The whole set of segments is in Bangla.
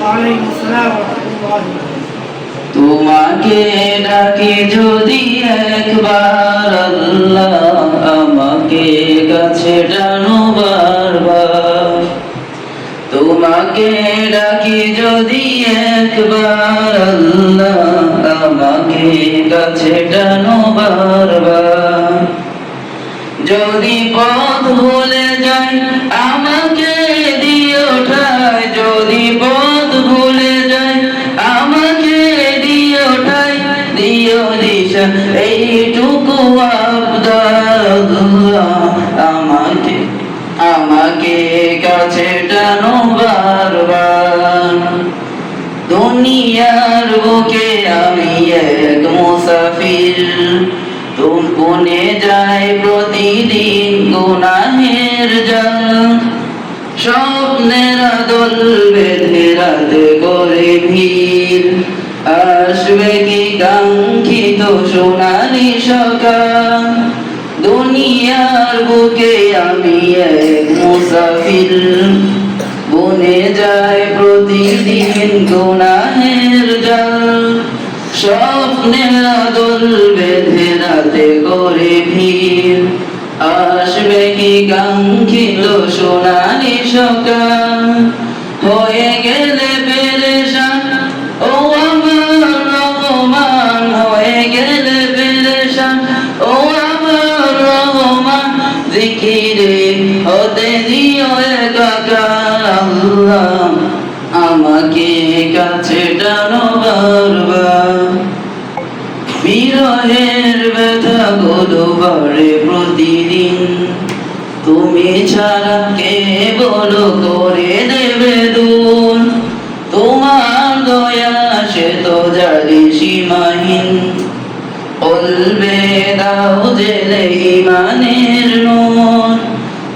ওয়ালাইকুম আসসালাম ওয়া রাহমাতুল্লাহ। তোমাকে ডাকি যদি একবার আল্লাহ, আমাকে কাছে টানো বারবার। তোমাকে ডাকি যদি একবার আল্লাহ, আমাকে কাছে টানো বারবার। যদি পথ ভুলে যাই আমাকে দিও ঠাই, যদি পথ ভুলে যাই আমাকে দিও ঠাই, দিও দিশা এইটুকু আবদার আল্লাহ, আমাকে আমাকে কাছে টানো বারবার। দুনিয়ার বুকে আমি এক মুসাফির, কোনে যায় প্রতিদিন গুনাহের জাল। স্বপ্নের দল বেঁধে রাতে করে ভিড়, আসবে কি কাঙ্ক্ষিত সোনালি সকাল। দুনিয়ার বুকে আমি এক মুসাফির, বনে যায় প্রতিদিন গুনাহের জাল। স্বপ্নের দল বেঁধে রাতে করে ভিড়, আসবে কি কাঙ্ক্ষিত সোনালি সকাল। হয়ে গেলে পেরেশান ও আমার রহমান, হয়ে গেলে পেরেশান ও আমার রহমান। জিকিরে হতে দিও একাকার আল্লাহ, আমাকে কাছে টানো বারবার। বিরহের ব্যথা গুলো বাড়ে প্রতিদিন, তুমি ছাড়া কে বলো করে দেবে দূর। তোমার দয়া সে তো জানি সীমাহীন, বলবে দাও জেলে ইমানের নূর।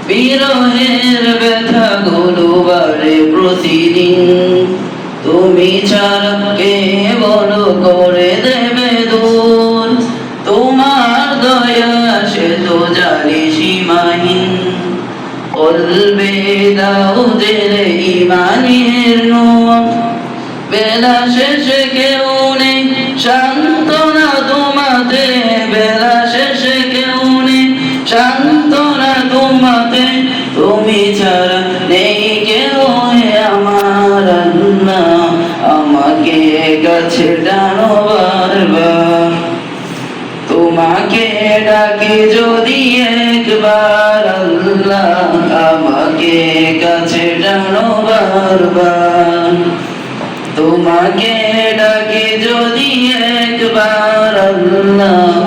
বিরহের ব্যথা গুলো বাড়ে প্রতিদিন, তুমি ছাড়া কে বলো করে দেবে দূর। তোমার দয়া সে তো জানি সীমাহীন, বলবে দাও জেলে ইমানের নূর। বেলা শেষে কেউ নেই সান্ত্বনা তোমাতে, বেলা শেষে কেউ নেই সান্ত্বনা তোমাতে। তুমি ছাড়া নেই কেউ আমার আল্লাহ, আমাকে কাছে টানো বারবার। তোমাকে ডাকি যদি একবার আল্লাহ, আমাকে কাছে টানো বারবার। তোমাকে ডাকি যদি একবার আল্লাহ,